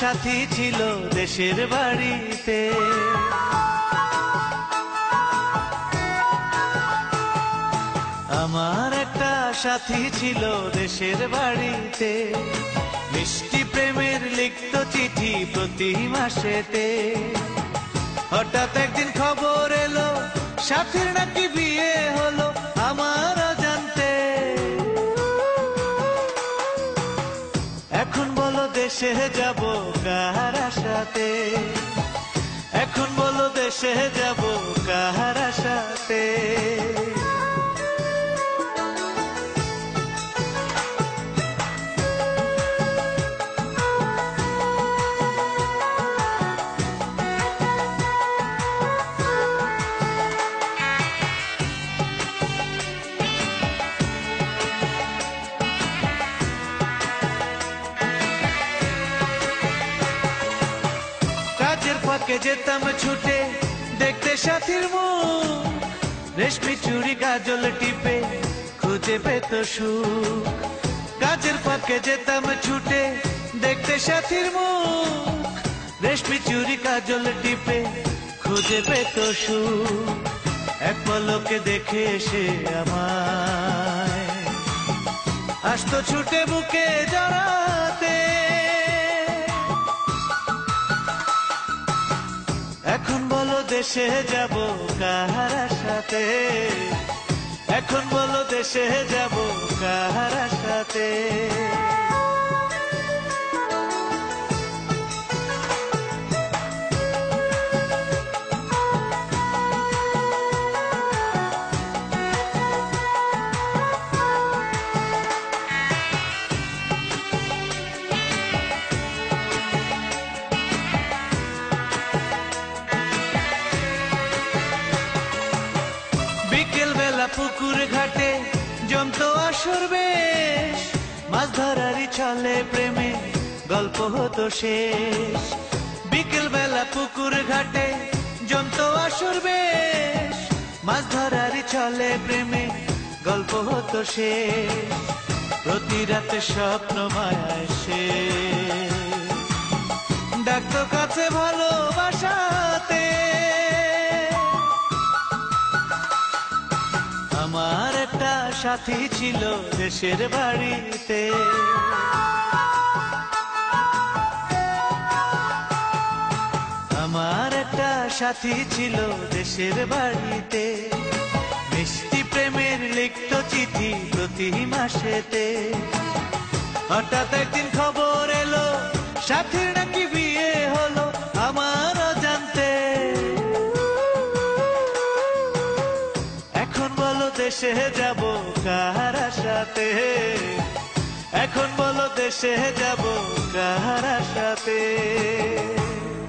সাথী ছিল দেশের বাড়িতে। আমার একটা সাথী ছিল দেশের বাড়িতে, মিষ্টি প্রেমের লিখত চিঠি প্রতি মাসেতে। হঠাৎ একদিন খবর এলো সাথীর নাকি বিয়ে হলো আমার অজান্তে। এখন বলো দেশে যাব কার আশাতে, এখন বলো দেশে যাব কার আশাতে। কাজের ফাঁকে যেতাম ছুটে দেখতে সাথীর মুখ, রেশমি চুড়ি কাজল টিপে খুঁজে পেত সুখ। কাজের ফাঁকে যেতাম ছুটে দেখতে সাথীর মুখ, রেশমি চুড়ি কাজল টিপে খুঁজে পেত সুখ। এক পলকে দেখে এসে আমায় আসতো ছুটে বুকে জড়াতে। এখন বলো দেশে যাব কার আশাতে, এখন বলো দেশে যাব কার আশাতে। বিকেল বেলা পুকুর ঘাটে জমতো আসর বেশ, মাছ ধরারই ছলে প্রেমে গল্প হতো শেষ। বিকেল বেলা পুকুর ঘাটে জমতো আসর বেশ, মাছ ধরারই ছলে প্রেমে গল্প হতো শেষ। প্রতি রাতে স্বপ্ন মায়ায় সে ডাকতো কাছে ভালোবাসাতে। আমার একটা সাথী ছিল দেশের বাড়িতে, আমার একটা সাথী ছিল দেশের বাড়িতে, মিষ্টি প্রেমের লিখত চিঠি প্রতি মাসেতে। হঠাৎ একদিন খবর এলো সাথীর নাকি বিয়ে হলো আমার অজান্তে। এখন বলো দেশে যাব কার আশাতে, এখন বলো দেশে যাব কার আশাতে।